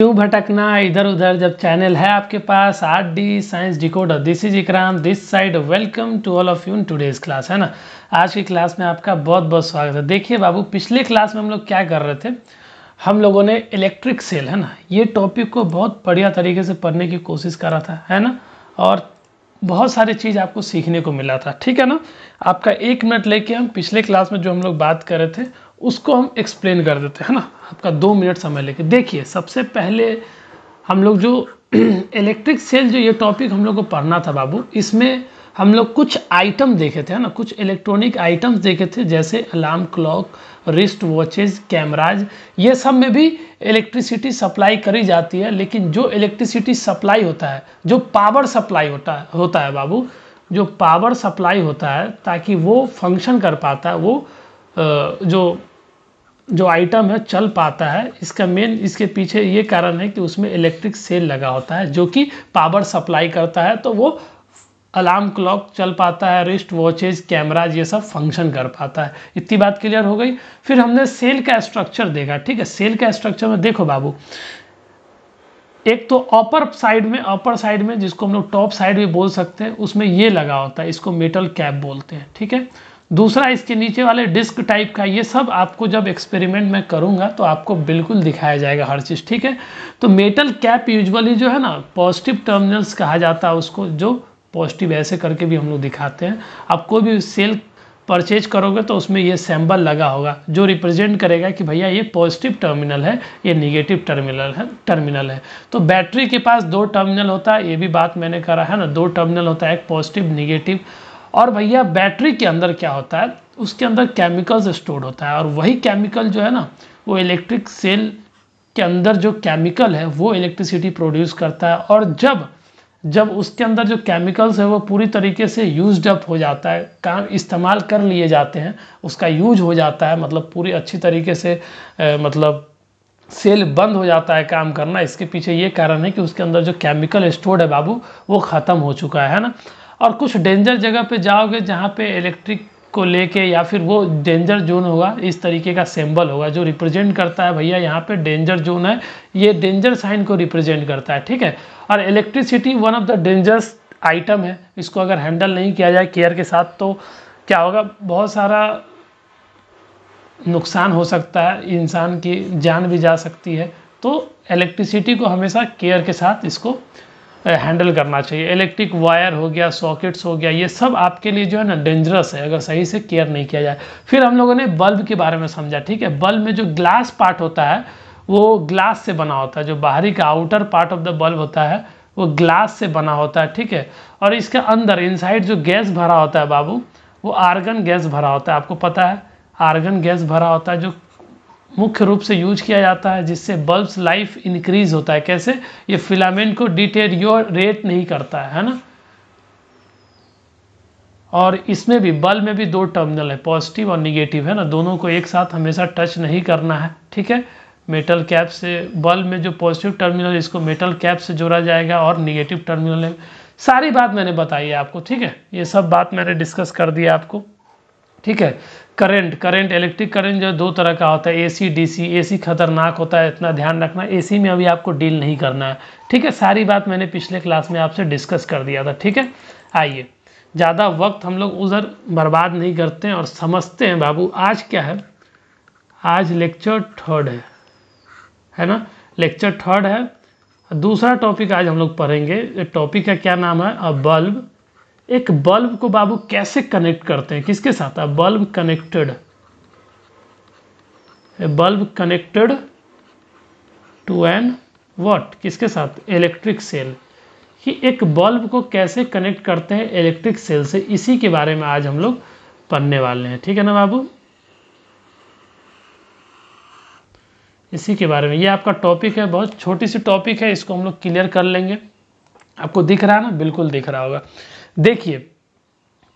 क्यों भटकना इधर उधर जब चैनल है आपके पास RD science decoder. This is Ikram this side. Welcome to all of you in today's class. है ना, आज की क्लास में आपका बहुत बहुत स्वागत है। देखिए बाबू, पिछले क्लास में हम लोग क्या कर रहे थे, हम लोगों ने इलेक्ट्रिक सेल, है ना, ये टॉपिक को बहुत बढ़िया तरीके से पढ़ने की कोशिश करा था, है ना, और बहुत सारी चीज़ आपको सीखने को मिला था। ठीक है ना, आपका 1 मिनट लेके हम पिछले क्लास में जो हम लोग बात कर रहे थे उसको हम एक्सप्लेन कर देते हैं ना, आपका 2 मिनट समय लेके। देखिए, सबसे पहले हम लोग जो इलेक्ट्रिक सेल, जो ये टॉपिक हम लोग को पढ़ना था बाबू, इसमें हम लोग कुछ आइटम देखे थे, है ना, कुछ इलेक्ट्रॉनिक आइटम्स देखे थे, जैसे alarm clock, wrist watches, cameras, ये सब में भी इलेक्ट्रिसिटी सप्लाई करी जाती है। लेकिन जो इलेक्ट्रिसिटी सप्लाई होता है, जो पावर सप्लाई होता है बाबू, जो पावर सप्लाई होता है ताकि वो फंक्शन कर पाता है, वो जो आइटम है चल पाता है, इसका मेन, इसके पीछे ये कारण है कि उसमें इलेक्ट्रिक सेल लगा होता है जो कि पावर सप्लाई करता है, तो वो अलार्म क्लॉक चल पाता है, रिस्ट वॉचेज, कैमराज, ये सब फंक्शन कर पाता है। इतनी बात क्लियर हो गई। फिर हमने सेल का स्ट्रक्चर देखा। ठीक है, सेल का स्ट्रक्चर में देखो बाबू, एक तो अपर साइड में जिसको हम लोग टॉप साइड भी बोल सकते हैं, उसमें ये लगा होता है, इसको मेटल कैप बोलते हैं। ठीक है, दूसरा इसके नीचे वाले डिस्क टाइप का, ये सब आपको जब एक्सपेरिमेंट में करूंगा तो आपको बिल्कुल दिखाया जाएगा हर चीज़। ठीक है, तो मेटल कैप यूजुअली जो है ना, पॉजिटिव टर्मिनल्स कहा जाता है उसको, जो पॉजिटिव ऐसे करके भी हम लोग दिखाते हैं। आप कोई भी सेल परचेज करोगे तो उसमें ये सिंबल लगा होगा जो रिप्रेजेंट करेगा कि भैया ये पॉजिटिव टर्मिनल है, ये निगेटिव टर्मिनल है। तो बैटरी के पास 2 टर्मिनल होता है, ये भी बात मैंने करा है ना, 2 टर्मिनल होता है, एक पॉजिटिव, निगेटिव। और भैया बैटरी के अंदर क्या होता है, उसके अंदर केमिकल्स स्टोर होता है, और वही केमिकल जो है ना, वो इलेक्ट्रिक सेल के अंदर जो केमिकल है वो इलेक्ट्रिसिटी प्रोड्यूस करता है। और जब उसके अंदर जो केमिकल्स है वो पूरी तरीके से यूज्ड अप हो जाता है, काम इस्तेमाल कर लिए जाते हैं, उसका यूज हो जाता है, मतलब पूरी अच्छी तरीके से मतलब सेल बंद हो जाता है काम करना। इसके पीछे ये कारण है कि उसके अंदर जो केमिकल स्टोर्ड है बाबू, वो ख़त्म हो चुका है ना। और कुछ डेंजर जगह पे जाओगे जहाँ पे इलेक्ट्रिक को लेके, या फिर वो डेंजर जोन होगा, इस तरीके का सिंबल होगा जो रिप्रेजेंट करता है भैया यहाँ पे डेंजर जोन है, ये डेंजर साइन को रिप्रेजेंट करता है। ठीक है, और electricity one of the dangerous item है, इसको अगर हैंडल नहीं किया जाए केयर के साथ तो क्या होगा, बहुत सारा नुकसान हो सकता है, इंसान की जान भी जा सकती है। तो इलेक्ट्रिसिटी को हमेशा केयर के साथ इसको हैंडल करना चाहिए। इलेक्ट्रिक वायर हो गया, सॉकेट्स हो गया, ये सब आपके लिए जो है ना डेंजरस है अगर सही से केयर नहीं किया जाए। फिर हम लोगों ने बल्ब के बारे में समझा। ठीक है, बल्ब में जो ग्लास पार्ट होता है वो ग्लास से बना होता है, जो बाहरी का outer part of the bulb होता है वो ग्लास से बना होता है। ठीक है, और इसके अंदर इनसाइड जो गैस भरा होता है बाबू, वो आर्गन गैस भरा होता है। आपको पता है, आर्गन गैस भरा होता है, जो मुख्य रूप से यूज किया जाता है, जिससे बल्ब्स लाइफ इंक्रीज होता है। कैसे, ये फिलामेंट को डिटेरियोरेट नहीं करता है ना। और इसमें भी, बल्ब में भी 2 टर्मिनल है, पॉजिटिव और निगेटिव, है ना, दोनों को एक साथ हमेशा टच नहीं करना है। ठीक है, मेटल कैप से बल्ब में जो पॉजिटिव टर्मिनल, इसको मेटल कैप से जोड़ा जाएगा, और निगेटिव टर्मिनल है। सारी बात मैंने बताई है आपको। ठीक है, ये सब बात मैंने डिस्कस कर दिया आपको। ठीक है, करंट इलेक्ट्रिक करंट जो 2 तरह का होता है, AC DC। AC खतरनाक होता है, इतना ध्यान रखना, AC में अभी आपको डील नहीं करना है। ठीक है, सारी बात मैंने पिछले क्लास में आपसे डिस्कस कर दिया था। ठीक है, आइए, ज़्यादा वक्त हम लोग उधर बर्बाद नहीं करते हैं और समझते हैं बाबू आज क्या है। आज लेक्चर 3 है ना, लेक्चर 3 है। दूसरा टॉपिक आज हम लोग पढ़ेंगे। टॉपिक का क्या नाम है, अ बल्ब। एक बल्ब को बाबू कैसे कनेक्ट करते हैं, किसके साथ, bulb connected to an what, किसके साथ, इलेक्ट्रिक सेल। कि एक बल्ब को कैसे कनेक्ट करते हैं इलेक्ट्रिक सेल से, इसी के बारे में आज हम लोग पढ़ने वाले हैं। ठीक है ना बाबू, इसी के बारे में, ये आपका टॉपिक है, बहुत छोटी सी टॉपिक है, इसको हम लोग क्लियर कर लेंगे। आपको दिख रहा है ना, बिल्कुल दिख रहा होगा। देखिए,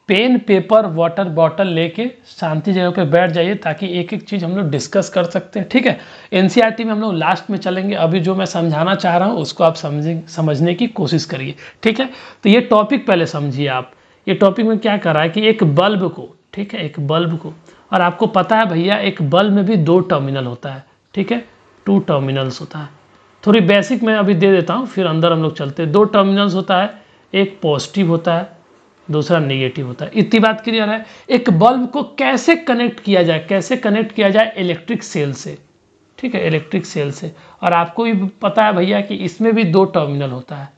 पेन, पेपर, वाटर बॉटल लेके शांति जगह पे बैठ जाइए, ताकि एक एक चीज़ हम लोग डिस्कस कर सकते हैं। ठीक है, NCERT में हम लोग लास्ट में चलेंगे, अभी जो मैं समझाना चाह रहा हूँ उसको आप समझने की कोशिश करिए। ठीक है, तो ये टॉपिक पहले समझिए आप। ये टॉपिक में क्या कर रहा है कि एक बल्ब को, ठीक है, एक बल्ब को, और आपको पता है भैया एक बल्ब में भी 2 टर्मिनल होता है। ठीक है, 2 टर्मिनल्स होता है। थोड़ी बेसिक मैं अभी दे देता हूँ, फिर अंदर हम लोग चलते हैं। 2 टर्मिनल्स होता है, एक पॉजिटिव होता है, दूसरा नेगेटिव होता है। इतनी बात क्लियर है। एक बल्ब को कैसे कनेक्ट किया जाए, कैसे कनेक्ट किया जाए? इलेक्ट्रिक सेल से, ठीक है, इलेक्ट्रिक सेल से। और आपको भी पता है भैया कि इसमें भी 2 टर्मिनल होता है,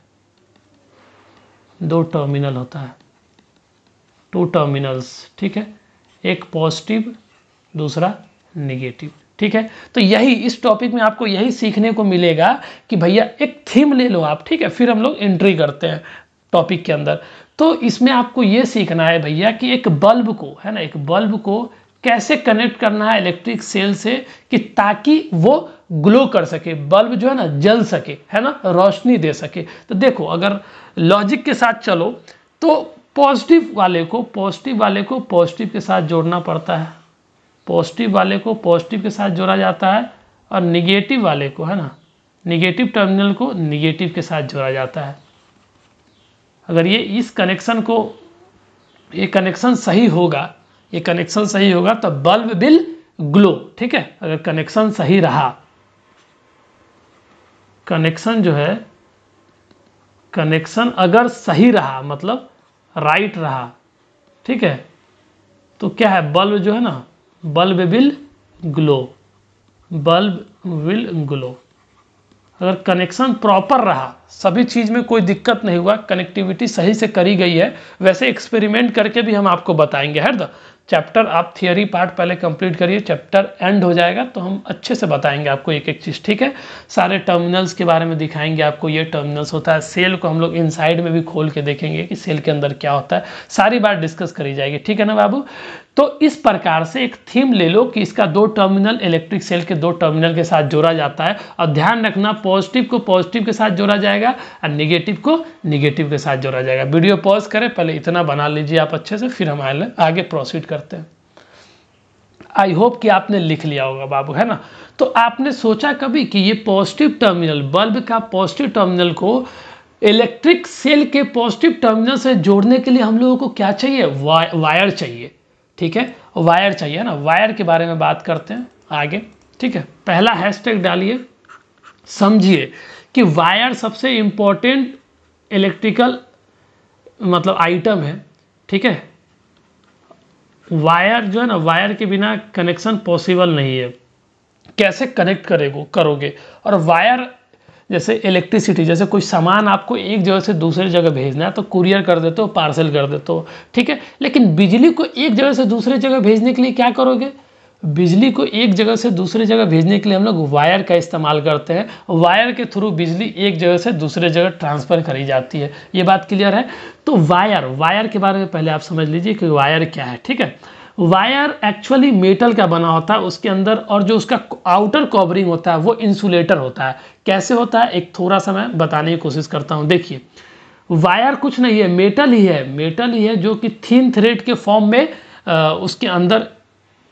2 टर्मिनल होता है, 2 टर्मिनल्स, ठीक है, एक पॉजिटिव, दूसरा नेगेटिव, ठीक है। तो यही इस टॉपिक में आपको यही सीखने को मिलेगा कि भैया एक थीम ले लो आप, ठीक है, फिर हम लोग एंट्री करते हैं टॉपिक के अंदर। तो इसमें आपको ये सीखना है भैया कि एक बल्ब को, है ना, एक बल्ब को कैसे कनेक्ट करना है इलेक्ट्रिक सेल से, कि ताकि वो ग्लो कर सके, बल्ब जो है ना जल सके, है ना, रोशनी दे सके। तो देखो, अगर लॉजिक के साथ चलो तो पॉजिटिव वाले को पॉजिटिव के साथ जोड़ना पड़ता है, पॉजिटिव वाले को पॉजिटिव के साथ जोड़ा जाता है, और निगेटिव वाले को, है ना, निगेटिव टर्मिनल को निगेटिव के साथ जोड़ा जाता है। अगर ये इस कनेक्शन को, ये कनेक्शन सही होगा, ये कनेक्शन सही होगा तो बल्ब विल ग्लो, ठीक है। अगर कनेक्शन सही रहा, कनेक्शन जो है, कनेक्शन अगर सही रहा, मतलब राइट रहा, ठीक है, तो क्या है, बल्ब जो है ना, bulb will glow, bulb will glow. अगर कनेक्शन प्रॉपर रहा, सभी चीज़ में कोई दिक्कत नहीं हुआ, कनेक्टिविटी सही से करी गई है, वैसे एक्सपेरिमेंट करके भी हम आपको बताएंगे। हर द चैप्टर आप थियरी पार्ट पहले कंप्लीट करिए, चैप्टर एंड हो जाएगा तो हम अच्छे से बताएंगे आपको एक एक चीज़, ठीक है। सारे टर्मिनल्स के बारे में दिखाएंगे आपको, ये टर्मिनल्स होता है, सेल को हम लोग इनसाइड में भी खोल के देखेंगे कि सेल के अंदर क्या होता है, सारी बात डिस्कस करी जाएगी, ठीक है ना बाबू। तो इस प्रकार से एक थीम ले लो कि इसका 2 टर्मिनल, इलेक्ट्रिक सेल के 2 टर्मिनल के साथ जोड़ा जाता है, और ध्यान रखना पॉजिटिव को पॉजिटिव के साथ जोड़ा जाएगा और नेगेटिव को नेगेटिव के साथ जोड़ा जाएगा। वीडियो पॉज करें, पहले इतना बना लीजिए आप अच्छे से, फिर हम आगे प्रोसीड करते हैं। आई होप कि आपने लिख लिया होगा बाबू, है ना। तो आपने सोचा कभी कि ये पॉजिटिव टर्मिनल, बल्ब का पॉजिटिव टर्मिनल को इलेक्ट्रिक सेल के पॉजिटिव टर्मिनल से जोड़ने के लिए हम लोगों को क्या चाहिए? वायर चाहिए, ठीक है, वायर चाहिए ना। वायर के बारे में बात करते हैं आगे, ठीक है। पहला हैशटैग डालिए, समझिए कि वायर सबसे इंपॉर्टेंट इलेक्ट्रिकल मतलब आइटम है, ठीक है। वायर जो है ना, वायर के बिना कनेक्शन पॉसिबल नहीं है। कैसे कनेक्ट करोगे? और वायर जैसे इलेक्ट्रिसिटी, जैसे कोई सामान आपको एक जगह से दूसरी जगह भेजना है तो कुरियर कर देते हो, पार्सल कर देते हो, ठीक है। लेकिन बिजली को एक जगह से दूसरी जगह भेजने के लिए क्या करोगे? बिजली को एक जगह से दूसरी जगह भेजने के लिए हम लोग वायर का इस्तेमाल करते हैं। वायर के थ्रू बिजली एक जगह से दूसरे जगह ट्रांसफ़र करी जाती है। ये बात क्लियर है? तो वायर के बारे में पहले आप समझ लीजिए कि वायर क्या है, ठीक है। वायर एक्चुअली मेटल का बना होता है, उसके अंदर, और जो उसका आउटर कवरिंग होता है वो इंसुलेटर होता है। कैसे होता है, एक थोड़ा सा मैं बताने की कोशिश करता हूँ। देखिए, वायर कुछ नहीं है, मेटल ही है, जो कि थिन थ्रेड के फॉर्म में उसके अंदर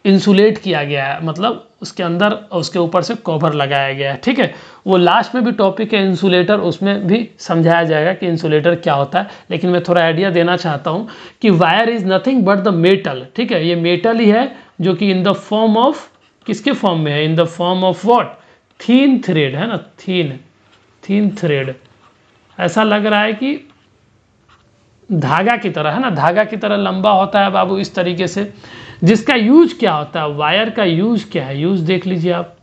इंसुलेट किया गया है, मतलब उसके अंदर उसके ऊपर से कवर लगाया गया है, ठीक है। वो लास्ट में भी टॉपिक है इंसुलेटर, उसमें भी समझाया जाएगा कि इंसुलेटर क्या होता है, लेकिन मैं थोड़ा आइडिया देना चाहता हूँ कि wire is nothing but the metal, ठीक है। ये मेटल ही है जो कि इन द फॉर्म ऑफ, किसके फॉर्म में है? In the form of what? Thin thread, है ना, थीन थ्रेड। ऐसा लग रहा है कि धागा की तरह, है ना, धागा की तरह लंबा होता है बाबू, इस तरीके से। जिसका यूज क्या होता है? वायर का यूज क्या है? यूज देख लीजिए आप,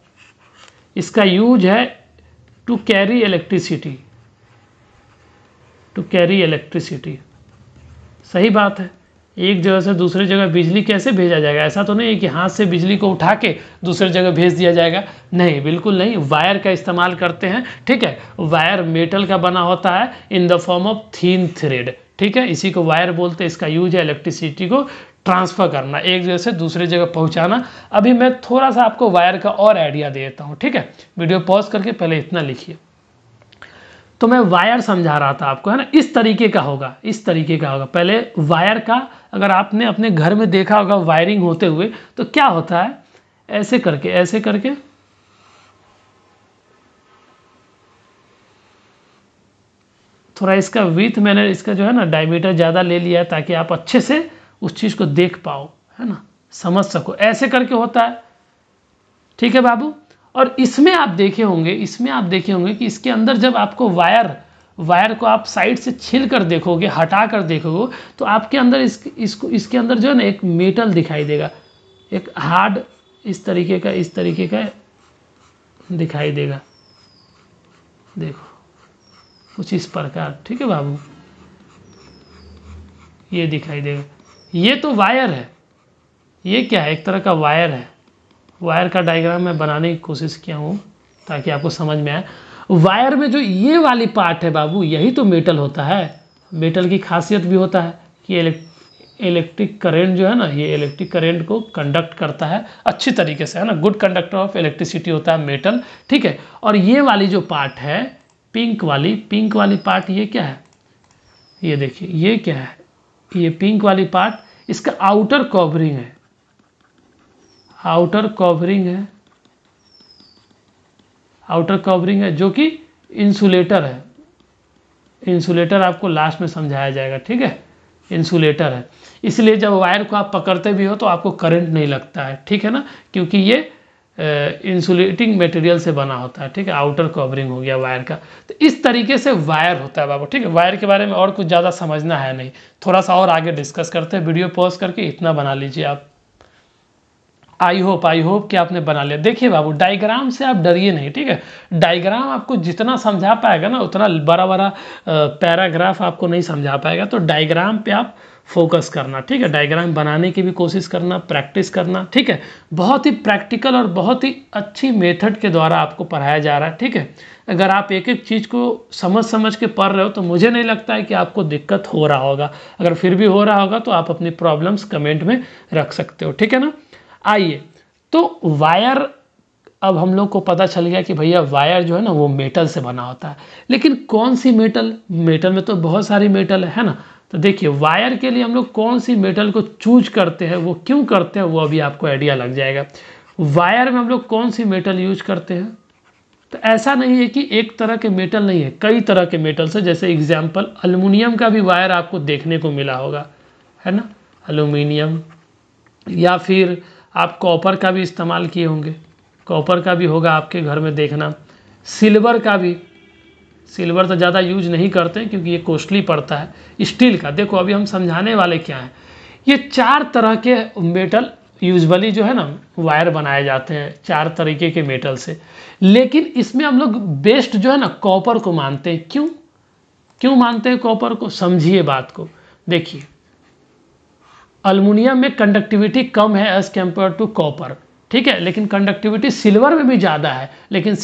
इसका यूज है टू कैरी इलेक्ट्रिसिटी, सही बात है। एक जगह से दूसरी जगह बिजली कैसे भेजा जाएगा? ऐसा तो नहीं है कि हाथ से बिजली को उठा के दूसरी जगह भेज दिया जाएगा, नहीं, बिल्कुल नहीं। वायर का इस्तेमाल करते हैं, ठीक है। वायर मेटल का बना होता है in the form of thin thread, ठीक है। इसी को वायर बोलते हैं। इसका यूज है इलेक्ट्रिसिटी को ट्रांसफ़र करना, एक जगह से दूसरी जगह पहुंचाना। अभी मैं थोड़ा सा आपको वायर का और आइडिया देता हूं, ठीक है। वीडियो पॉज करके पहले इतना लिखिए। तो मैं वायर समझा रहा था आपको, है ना, इस तरीके का होगा, पहले वायर का अगर आपने अपने घर में देखा होगा वायरिंग होते हुए, तो क्या होता है, ऐसे करके थोड़ा इसका विड्थ, मैंने इसका जो है ना डायमीटर ज़्यादा ले लिया है ताकि आप अच्छे से उस चीज़ को देख पाओ, है ना, समझ सको। ऐसे करके होता है, ठीक है बाबू। और इसमें आप देखे होंगे कि इसके अंदर जब आपको वायर को आप साइड से छील कर देखोगे, हटा कर देखोगे, तो आपके अंदर इसके अंदर जो है ना एक मेटल दिखाई देगा, एक हार्ड इस तरीके का दिखाई देगा, देखो कुछ इस प्रकार, ठीक है बाबू, ये दिखाई देगा। ये तो वायर है, ये क्या है, एक तरह का वायर है। वायर का डायग्राम मैं बनाने की कोशिश किया हूँ ताकि आपको समझ में आए। वायर में जो ये वाली पार्ट है बाबू, यही तो मेटल होता है। मेटल की खासियत भी होता है कि इलेक्ट्रिक करंट जो है ना, ये इलेक्ट्रिक करंट को कंडक्ट करता है अच्छी तरीके से, है ना, गुड कंडक्टर ऑफ इलेक्ट्रिसिटी होता है मेटल, ठीक है। और ये वाली जो पार्ट है पिंक वाली पार्ट, ये क्या है, ये देखिए, ये क्या है, ये पिंक वाली पार्ट इसका आउटर कवरिंग है, जो कि इंसुलेटर है। इंसुलेटर आपको लास्ट में समझाया जाएगा, ठीक है, इंसुलेटर है। इसलिए जब वायर को आप पकड़ते भी हो तो आपको करंट नहीं लगता है, ठीक है ना, क्योंकि ये इंसुलेटिंग मटेरियल से बना होता है, ठीक है। आउटर कवरिंग हो गया वायर का। तो इस तरीके से वायर होता है बाबू, ठीक है। वायर के बारे में और कुछ ज़्यादा समझना है नहीं, थोड़ा सा और आगे डिस्कस करते हैं। वीडियो पॉज करके इतना बना लीजिए आप। आई होप कि आपने बना लिया। देखिए बाबू, डायग्राम से आप डरिए नहीं, ठीक है। डायग्राम आपको जितना समझा पाएगा ना, उतना बड़ा पैराग्राफ आपको नहीं समझा पाएगा। तो डायग्राम पे आप फोकस करना, ठीक है। डायग्राम बनाने की भी कोशिश करना, प्रैक्टिस करना, ठीक है। बहुत ही प्रैक्टिकल और बहुत ही अच्छी मेथड के द्वारा आपको पढ़ाया जा रहा है, ठीक है। अगर आप एक एक चीज़ को समझ के पढ़ रहे हो तो मुझे नहीं लगता है कि आपको दिक्कत हो रहा होगा। अगर फिर भी हो रहा होगा तो आप अपनी प्रॉब्लम्स कमेंट में रख सकते हो, ठीक है ना। आइए, तो वायर, अब हम लोग को पता चल गया कि भैया वायर जो है ना वो मेटल से बना होता है। लेकिन कौन सी मेटल में तो बहुत सारी मेटल है ना। तो देखिए, वायर के लिए हम लोग कौन सी मेटल को चूज करते हैं, वो क्यों करते हैं, वो अभी आपको आइडिया लग जाएगा। वायर में हम लोग कौन सी मेटल यूज करते हैं, तो ऐसा नहीं है कि एक तरह के मेटल नहीं है, कई तरह के मेटल से। जैसे एग्जाम्पल, एल्युमिनियम का भी वायर आपको देखने को मिला होगा, है ना, एल्युमिनियम। या फिर आप कॉपर का भी इस्तेमाल किए होंगे, कॉपर का भी होगा आपके घर में देखना। सिल्वर का भी, सिल्वर तो ज़्यादा यूज नहीं करते क्योंकि ये कॉस्टली पड़ता है। स्टील का, देखो अभी हम समझाने वाले क्या हैं। ये 4 तरह के मेटल यूजुअली जो है ना वायर बनाए जाते हैं, 4 तरीके के मेटल से। लेकिन इसमें हम लोग बेस्ट जो है ना कॉपर को मानते हैं। क्यों मानते हैं कॉपर को, समझिए बात को। देखिए, एल्युमिनियम में कंडक्टिविटी कम है एज कम्पेयर टू कॉपर, ठीक है। लेकिन कंडक्टिविटी सिल्वर में भी ज़्यादा है। लेकिन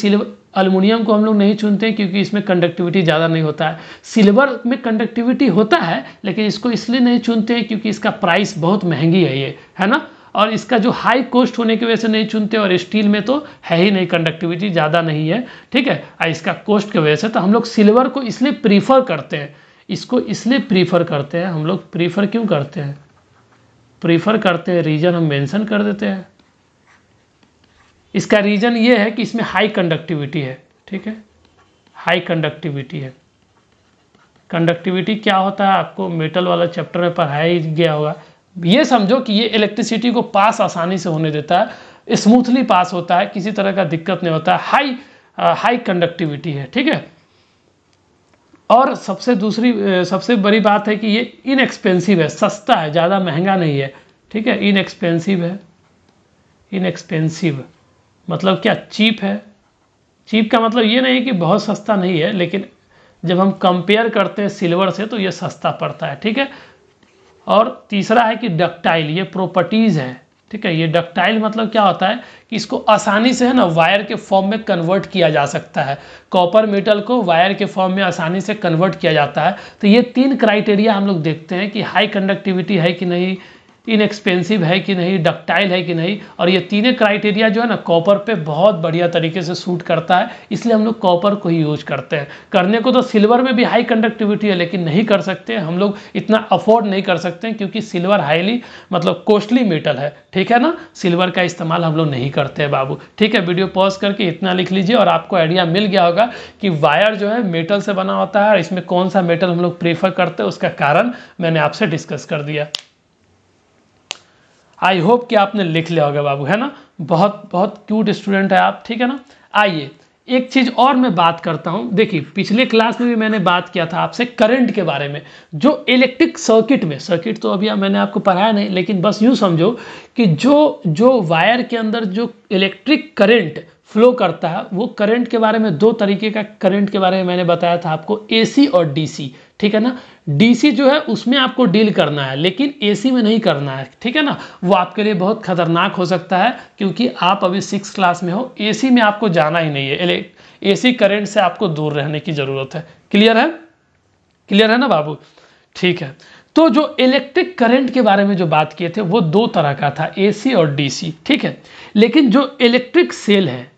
एल्युमिनियम को हम लोग नहीं चुनते क्योंकि इसमें कंडक्टिविटी ज़्यादा नहीं होता है। सिल्वर में कंडक्टिविटी होता है, लेकिन इसको इसलिए नहीं चुनते हैं क्योंकि इसका प्राइस बहुत महंगी है ये, है ना। और इसका जो हाई कॉस्ट होने की वजह से नहीं चुनते। और स्टील में तो है ही नहीं, कंडक्टिविटी ज़्यादा नहीं है, ठीक है। और इसका कॉस्ट की वजह से तो हम लोग सिल्वर को इसलिए प्रीफर करते हैं, इसको इसलिए प्रीफर करते हैं हम लोग। प्रीफर क्यों करते हैं, प्रीफर करते हैं, रीजन हम मेंशन कर देते हैं। इसका रीजन ये है कि इसमें हाई कंडक्टिविटी है, ठीक है, हाई कंडक्टिविटी है। कंडक्टिविटी क्या होता है आपको मेटल वाला चैप्टर में पढ़ाया ही गया होगा। ये समझो कि ये इलेक्ट्रिसिटी को पास आसानी से होने देता है, स्मूथली पास होता है, किसी तरह का दिक्कत नहीं होता है। हाई कंडक्टिविटी है, ठीक है। और सबसे बड़ी बात है कि ये इनएक्सपेंसिव है, सस्ता है, ज़्यादा महंगा नहीं है, ठीक है। इनएक्सपेंसिव है, इनएक्सपेंसिव मतलब क्या, चीप है। चीप का मतलब ये नहीं कि बहुत सस्ता नहीं है, लेकिन जब हम कंपेयर करते हैं सिल्वर से तो ये सस्ता पड़ता है, ठीक है। और तीसरा है कि डक्टाइल, ये प्रॉपर्टीज़ है, ठीक है। ये डक्टाइल मतलब क्या होता है कि इसको आसानी से है ना वायर के फॉर्म में कन्वर्ट किया जा सकता है। कॉपर मेटल को वायर के फॉर्म में आसानी से कन्वर्ट किया जाता है। तो ये 3 क्राइटेरिया हम लोग देखते हैं कि हाई कंडक्टिविटी है कि नहीं, इनएक्सपेंसिव है कि नहीं, डक्टाइल है कि नहीं। और ये तीनों क्राइटेरिया जो है ना कॉपर पे बहुत बढ़िया तरीके से सूट करता है, इसलिए हम लोग कॉपर को ही यूज करते हैं। करने को तो सिल्वर में भी हाई कंडक्टिविटी है, लेकिन नहीं कर सकते हम लोग, इतना अफोर्ड नहीं कर सकते हैं क्योंकि सिल्वर हाईली मतलब कॉस्टली मेटल है, ठीक है ना। सिल्वर का इस्तेमाल हम लोग नहीं करते हैं बाबू, ठीक है। वीडियो पॉज करके इतना लिख लीजिए और आपको आइडिया मिल गया होगा कि वायर जो है मेटल से बना होता है और इसमें कौन सा मेटल हम लोग प्रेफर करते हैं, उसका कारण मैंने आपसे डिस्कस कर दिया। आई होप कि आपने लिख लिया होगा बाबू, है ना। बहुत बहुत क्यूट स्टूडेंट है आप, ठीक है ना। आइए एक चीज़ और मैं बात करता हूँ। देखिए पिछले क्लास में भी मैंने बात किया था आपसे करंट के बारे में। जो इलेक्ट्रिक सर्किट में, सर्किट तो अभी मैंने आपको पढ़ाया नहीं, लेकिन बस यूँ समझो कि जो वायर के अंदर जो इलेक्ट्रिक करंट फ्लो करता है, वो करंट के बारे में दो तरीके का करंट के बारे में मैंने बताया था आपको, एसी और डीसी, ठीक है ना। डीसी जो है उसमें आपको डील करना है, लेकिन एसी में नहीं करना है, ठीक है ना। वो आपके लिए बहुत खतरनाक हो सकता है, क्योंकि आप अभी 6th क्लास में हो। एसी में आपको जाना ही नहीं है, एसी करंट से आपको दूर रहने की जरूरत है। क्लियर है, क्लियर है ना बाबू, ठीक है। तो जो इलेक्ट्रिक करंट के बारे में जो बात किए थे वो दो तरह का था, एसी और डीसी, ठीक है। लेकिन जो इलेक्ट्रिक सेल है,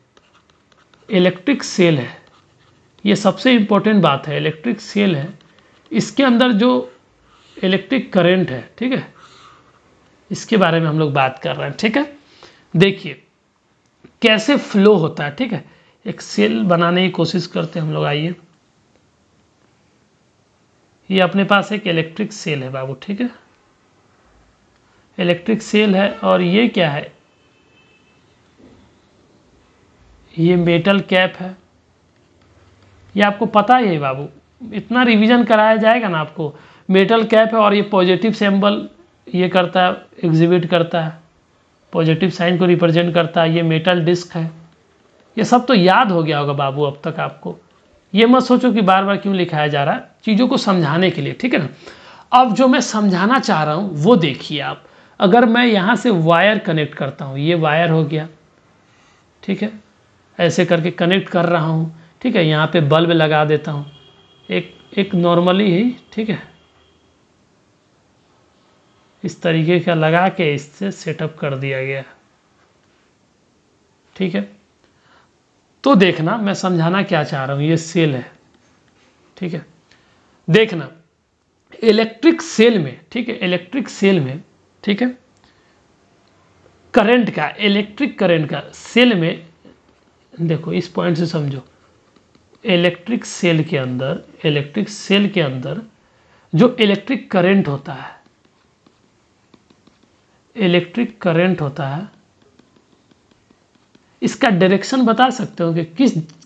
इलेक्ट्रिक सेल है, ये सबसे इंपॉर्टेंट बात है। इलेक्ट्रिक सेल है, इसके अंदर जो इलेक्ट्रिक करंट है, ठीक है, इसके बारे में हम लोग बात कर रहे हैं, ठीक है। देखिए कैसे फ्लो होता है, ठीक है। एक सेल बनाने की कोशिश करते हैं हम लोग। आइए, ये अपने पास एक इलेक्ट्रिक सेल है बाबू, ठीक है। इलेक्ट्रिक सेल है, और ये क्या है, ये मेटल कैप है। ये आपको पता ही है बाबू, इतना रिवीजन कराया जाएगा ना आपको। मेटल कैप है और ये पॉजिटिव सिंबल ये करता है, एग्जिबिट करता है, पॉजिटिव साइन को रिप्रेजेंट करता है। ये मेटल डिस्क है। ये सब तो याद हो गया होगा बाबू अब तक आपको। ये मत सोचो कि बार बार क्यों लिखाया जा रहा है, चीज़ों को समझाने के लिए, ठीक है ना। अब जो मैं समझाना चाह रहा हूँ वो देखिए आप। अगर मैं यहाँ से वायर कनेक्ट करता हूँ, ये वायर हो गया, ठीक है, ऐसे करके कनेक्ट कर रहा हूँ, ठीक है। यहाँ पे बल्ब लगा देता हूँ, एक नॉर्मली ही, ठीक है, इस तरीके का लगा के इससे सेटअप कर दिया गया, ठीक है। तो देखना मैं समझाना क्या चाह रहा हूँ। ये सेल है, ठीक है। देखना इलेक्ट्रिक सेल में, ठीक है, इलेक्ट्रिक सेल में, ठीक है, करंट का, इलेक्ट्रिक करंट का सेल में, देखो इस पॉइंट से समझो। इलेक्ट्रिक सेल के अंदर, इलेक्ट्रिक सेल के अंदर जो इलेक्ट्रिक करंट होता है, इलेक्ट्रिक करंट होता है, इसका डायरेक्शन बता सकते हो कि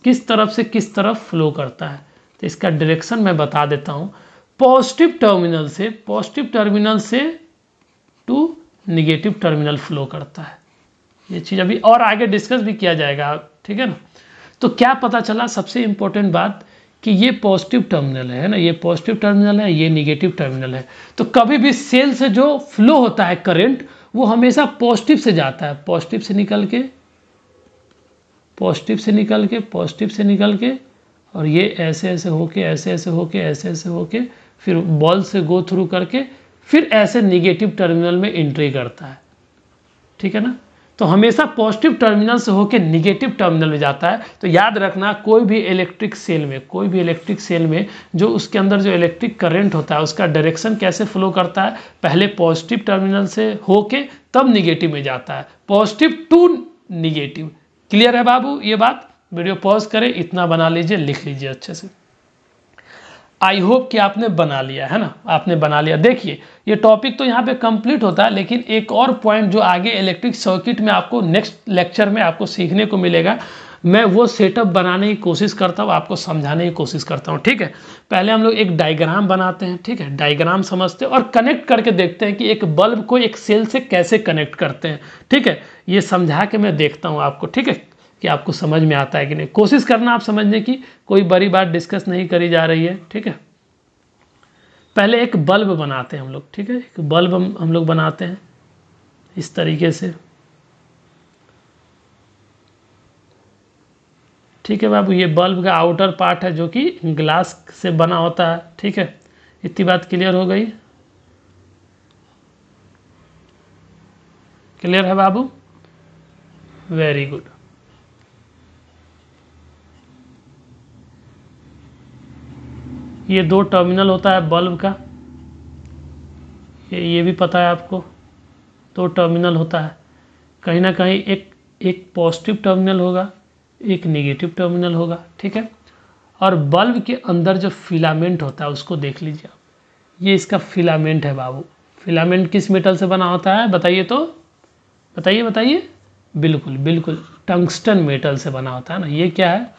किस तरफ से किस तरफ फ्लो करता है। तो इसका डायरेक्शन मैं बता देता हूँ। पॉजिटिव टर्मिनल से टू निगेटिव टर्मिनल फ्लो करता है। ये चीज़ अभी और आगे डिस्कस भी किया जाएगा, ठीक है ना। तो क्या पता चला, सबसे इंपॉर्टेंट बात कि ये पॉजिटिव टर्मिनल है ना, ये पॉजिटिव टर्मिनल है, ये निगेटिव टर्मिनल है। तो कभी भी सेल से जो फ्लो होता है करंट, वो हमेशा पॉजिटिव से जाता है, पॉजिटिव से निकल के, पॉजिटिव से निकल के, पॉजिटिव से निकल के, और ये ऐसे ऐसे होके, ऐसे ऐसे होके, ऐसे ऐसे होके, फिर बॉल से गो थ्रू करके फिर ऐसे निगेटिव टर्मिनल में एंट्री करता है, ठीक है ना। तो हमेशा पॉजिटिव टर्मिनल से होके निगेटिव टर्मिनल में जाता है। तो याद रखना, कोई भी इलेक्ट्रिक सेल में, कोई भी इलेक्ट्रिक सेल में जो उसके अंदर जो इलेक्ट्रिक करंट होता है, उसका डायरेक्शन कैसे फ्लो करता है, पहले पॉजिटिव टर्मिनल से होके तब निगेटिव में जाता है, पॉजिटिव टू निगेटिव। क्लियर है बाबू ये बात? वीडियो पॉज करें, इतना बना लीजिए, लिख लीजिए अच्छे से। आई होप कि आपने बना लिया है ना, आपने बना लिया। देखिए ये टॉपिक तो यहाँ पे कंप्लीट होता है, लेकिन एक और पॉइंट जो आगे इलेक्ट्रिक सर्किट में आपको नेक्स्ट लेक्चर में आपको सीखने को मिलेगा, मैं वो सेटअप बनाने की कोशिश करता हूँ, आपको समझाने की कोशिश करता हूँ, ठीक है। पहले हम लोग एक डायग्राम बनाते हैं, ठीक है, डायग्राम समझते हैं और कनेक्ट करके देखते हैं कि एक बल्ब को एक सेल से कैसे कनेक्ट करते हैं, ठीक है। ये समझा के मैं देखता हूँ आपको, ठीक है, कि आपको समझ में आता है कि नहीं। कोशिश करना आप समझने की, कोई बड़ी बात डिस्कस नहीं करी जा रही है, ठीक है। पहले एक बल्ब बनाते हैं हम लोग, ठीक है, एक बल्ब हम लोग बनाते हैं इस तरीके से, ठीक है बाबू। ये बल्ब का आउटर पार्ट है जो कि ग्लास से बना होता है, ठीक है। इतनी बात क्लियर हो गई? क्लियर है बाबू? Very good. ये दो टर्मिनल होता है बल्ब का, ये भी पता है आपको, दो टर्मिनल होता है। कहीं ना कहीं एक पॉजिटिव टर्मिनल होगा, एक नेगेटिव टर्मिनल होगा, ठीक है। और बल्ब के अंदर जो फिलामेंट होता है उसको देख लीजिए आप, ये इसका फिलामेंट है बाबू। फिलामेंट किस मेटल से बना होता है बताइए तो? बताइए बताइए। बिल्कुल बिल्कुल टंगस्टन मेटल से बना होता है ना। ये क्या है?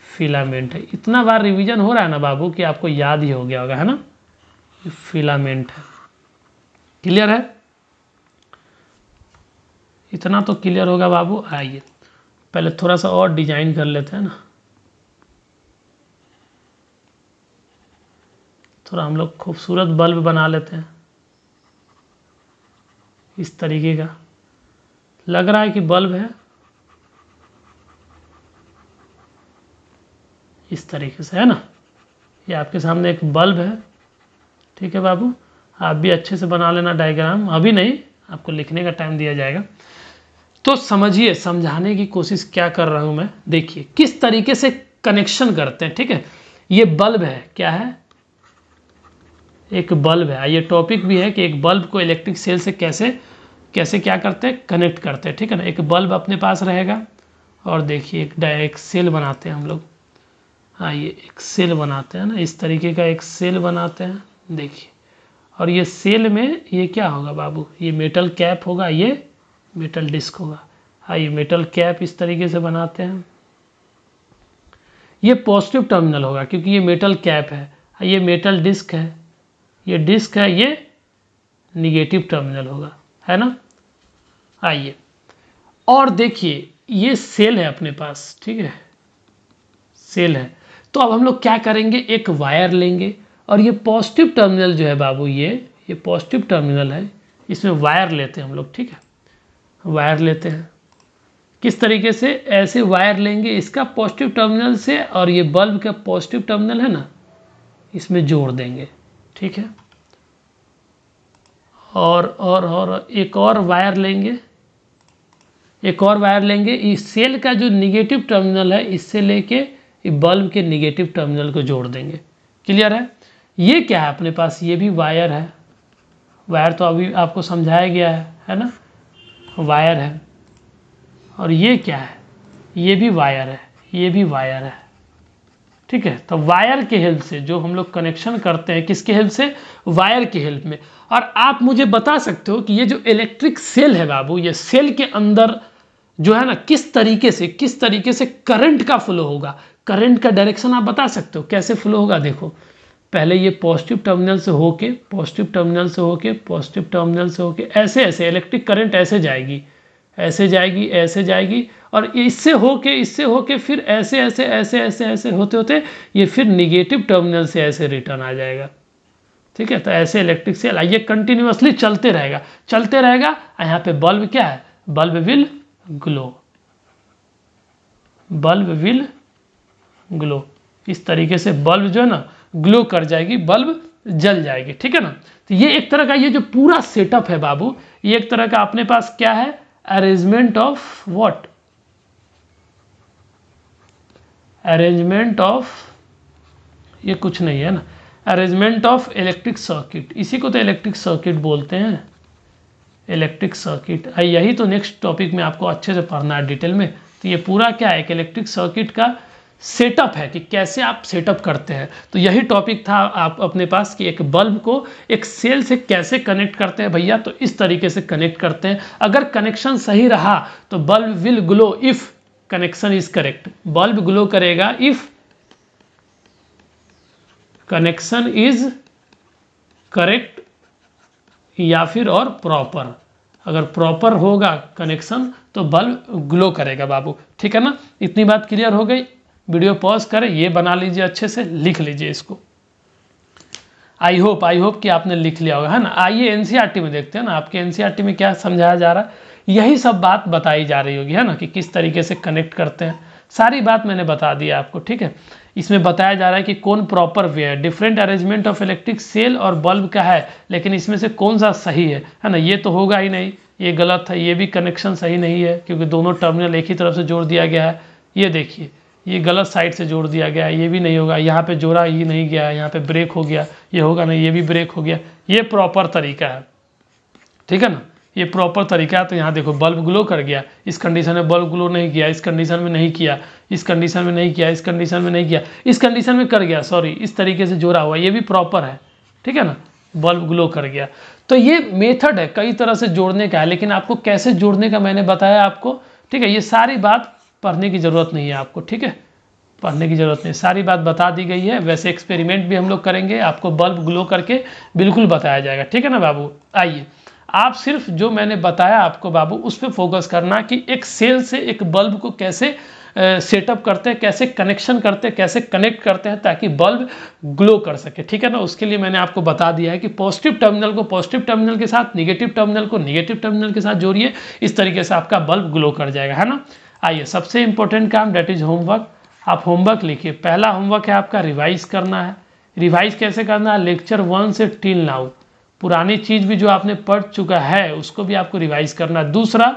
फिलामेंट है। इतना बार रिवीजन हो रहा है ना बाबू कि आपको याद ही हो गया होगा, है ना। ये फिलामेंट है। क्लियर है? इतना तो क्लियर होगा बाबू। आइए पहले थोड़ा सा और डिजाइन कर लेते हैं ना, थोड़ा हम लोग खूबसूरत बल्ब बना लेते हैं इस तरीके का। लग रहा है कि बल्ब है, इस तरीके से, है ना। ये आपके सामने एक बल्ब है। ठीक है बाबू, आप भी अच्छे से बना लेना डायग्राम। अभी नहीं, आपको लिखने का टाइम दिया जाएगा। तो समझिए, समझाने की कोशिश क्या कर रहा हूं मैं। देखिए किस तरीके से कनेक्शन करते हैं। ठीक है, ये बल्ब है, क्या है? एक बल्ब है। ये टॉपिक भी है कि एक बल्ब को इलेक्ट्रिक सेल से कैसे कैसे क्या करते हैं, कनेक्ट करते हैं। ठीक है ना। एक बल्ब अपने पास रहेगा और देखिए एक सेल बनाते हैं हम लोग। ये एक सेल बनाते हैं ना, इस तरीके का एक सेल बनाते हैं। देखिए, और ये सेल में ये क्या होगा बाबू? ये मेटल कैप होगा, ये मेटल डिस्क होगा। ये मेटल कैप इस तरीके से बनाते हैं। ये पॉजिटिव टर्मिनल होगा क्योंकि ये मेटल कैप है। ये मेटल डिस्क है, ये डिस्क है, ये निगेटिव टर्मिनल होगा, है ना। आइए और देखिए ये सेल है अपने पास। ठीक है, सेल है। तो अब हम लोग क्या करेंगे, एक वायर लेंगे और ये पॉजिटिव टर्मिनल जो है बाबू, ये पॉजिटिव टर्मिनल है, इसमें वायर लेते हैं हम लोग। ठीक है, वायर लेते हैं किस तरीके से, ऐसे वायर लेंगे इसका पॉजिटिव टर्मिनल से, और ये बल्ब का पॉजिटिव टर्मिनल है ना, इसमें जोड़ देंगे। ठीक है, और एक और वायर लेंगे, एक और वायर लेंगे। इस सेल का जो निगेटिव टर्मिनल है इससे लेके बल्ब के निगेटिव टर्मिनल को जोड़ देंगे। क्लियर है? ये क्या है अपने पास? ये भी वायर है। वायर तो अभी आपको समझाया गया है ना, वायर है। और ये क्या है? ये भी वायर है, ये भी वायर है। ठीक है, तो वायर के हेल्प से जो हम लोग कनेक्शन करते हैं, किसके हेल्प से? वायर के हेल्प में। और आप मुझे बता सकते हो कि ये जो इलेक्ट्रिक सेल है बाबू, ये सेल के अंदर जो है ना, किस तरीके से करंट का फ्लो होगा। करंट का डायरेक्शन आप बता सकते हो कैसे फ्लो होगा? देखो, पहले ये पॉजिटिव टर्मिनल से होके, पॉजिटिव टर्मिनल से होके, पॉजिटिव टर्मिनल से होके, ऐसे ऐसे इलेक्ट्रिक करंट ऐसे जाएगी, ऐसे जाएगी, ऐसे जाएगी, और इससे होके फिर ऐसे ऐसे ऐसे ऐसे ऐसे होते होते ये फिर निगेटिव टर्मिनल से ऐसे रिटर्न आ जाएगा। ठीक है, तो ऐसे इलेक्ट्रिक सेल ये कंटिन्यूअसली चलते रहेगा, चलते रहेगा। यहाँ पे बल्ब क्या है? Bulb will glow, bulb will glow. इस तरीके से बल्ब जो है ना ग्लो कर जाएगी, बल्ब जल जाएगी। ठीक है ना। तो ये एक तरह का, ये जो पूरा सेटअप है बाबू, ये एक तरह का अपने पास क्या है? Arrangement of what? Arrangement of, ये कुछ नहीं है ना, अरेंजमेंट ऑफ इलेक्ट्रिक सर्किट। इसी को तो इलेक्ट्रिक सर्किट बोलते हैं, इलेक्ट्रिक सर्किट। यही तो नेक्स्ट टॉपिक में आपको अच्छे से पढ़ना है डिटेल में। तो ये पूरा क्या है? एक इलेक्ट्रिक सर्किट का सेटअप है कि कैसे आप सेटअप करते हैं। तो यही टॉपिक था आप अपने पास कि एक बल्ब को एक सेल से कैसे कनेक्ट करते हैं भैया। तो इस तरीके से कनेक्ट करते हैं। अगर कनेक्शन सही रहा तो bulb will glow if connection is correct. Bulb glow करेगा इफ कनेक्शन इज करेक्ट, या फिर और प्रॉपर। अगर प्रॉपर होगा कनेक्शन तो बल्ब ग्लो करेगा बाबू। ठीक है ना। इतनी बात क्लियर हो गई। वीडियो पॉज करें, ये बना लीजिए, अच्छे से लिख लीजिए इसको। आई होप कि आपने लिख लिया होगा, है ना। आइए एनसीईआरटी में देखते हैं ना, आपके एनसीईआरटी में क्या समझाया जा रहा है। यही सब बात बताई जा रही होगी, है ना, कि किस तरीके से कनेक्ट करते हैं। सारी बात मैंने बता दी आपको। ठीक है, इसमें बताया जा रहा है कि कौन प्रॉपर वे है, different arrangement of electric cell और बल्ब का है, लेकिन इसमें से कौन सा सही है ना। ये तो होगा ही नहीं, ये गलत है, ये भी कनेक्शन सही नहीं है क्योंकि दोनों टर्मिनल एक ही तरफ से जोड़ दिया गया है। ये देखिए, ये गलत साइड से जोड़ दिया गया है, ये भी नहीं होगा। यहाँ पे जोड़ा ही नहीं गया है, यहाँ पे ब्रेक हो गया, ये होगा नहीं, ये भी ब्रेक हो गया। ये प्रॉपर तरीका है। ठीक है ना, ये प्रॉपर तरीका है। तो यहाँ देखो बल्ब ग्लो कर गया, इस कंडीशन में बल्ब ग्लो नहीं किया, इस कंडीशन में नहीं किया, इस कंडीशन में नहीं किया, इस कंडीशन में नहीं किया, इस कंडीशन में कर गया, सॉरी, इस तरीके से जोड़ा हुआ, ये भी प्रॉपर है। ठीक है ना, बल्ब ग्लो कर गया। तो ये मेथड है कई तरह से जोड़ने का है, लेकिन आपको कैसे जोड़ने का मैंने बताया आपको, ठीक है। ये सारी बात पढ़ने की ज़रूरत नहीं है आपको, ठीक है, पढ़ने की ज़रूरत नहीं, सारी बात बता दी गई है। वैसे एक्सपेरिमेंट भी हम लोग करेंगे, आपको बल्ब ग्लो करके बिल्कुल बताया जाएगा, ठीक है ना बाबू। आइए, आप सिर्फ जो मैंने बताया आपको बाबू उस पर फोकस करना कि एक सेल से एक बल्ब को कैसे सेटअप करते हैं, कैसे कनेक्शन करते हैं, कैसे कनेक्ट करते हैं ताकि बल्ब ग्लो कर सके, ठीक है ना। उसके लिए मैंने आपको बता दिया है कि पॉजिटिव टर्मिनल को पॉजिटिव टर्मिनल के साथ, निगेटिव टर्मिनल को निगेटिव टर्मिनल के साथ जोड़िए, इस तरीके से आपका बल्ब ग्लो कर जाएगा, है ना। आइए, सबसे इंपॉर्टेंट काम दैट इज होमवर्क। आप होमवर्क लिखिए। पहला होमवर्क है आपका रिवाइज करना है। रिवाइज कैसे करना है? लेक्चर 1 से टिल नाउ पुरानी चीज़ भी जो आपने पढ़ चुका है उसको भी आपको रिवाइज करना है। दूसरा,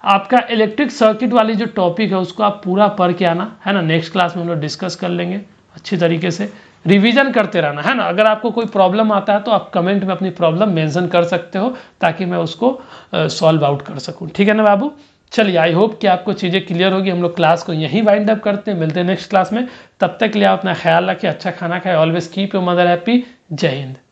आपका इलेक्ट्रिक सर्किट वाली जो टॉपिक है उसको आप पूरा पढ़ के आना, है ना। नेक्स्ट क्लास में हम लोग डिस्कस कर लेंगे अच्छी तरीके से। रिवीजन करते रहना, है ना। अगर आपको कोई प्रॉब्लम आता है तो आप कमेंट में अपनी प्रॉब्लम मेंशन कर सकते हो ताकि मैं उसको सॉल्व आउट कर सकूं, ठीक है ना बाबू। चलिए, आई होप कि आपको चीज़ें क्लियर होगी। हम लोग क्लास को यहीं वाइंड अप करते हैं, मिलते हैं नेक्स्ट क्लास में। तब तक के लिए आप अपना ख्याल रखें, अच्छा खाना खाएं, always keep your mother happy. जय हिंद।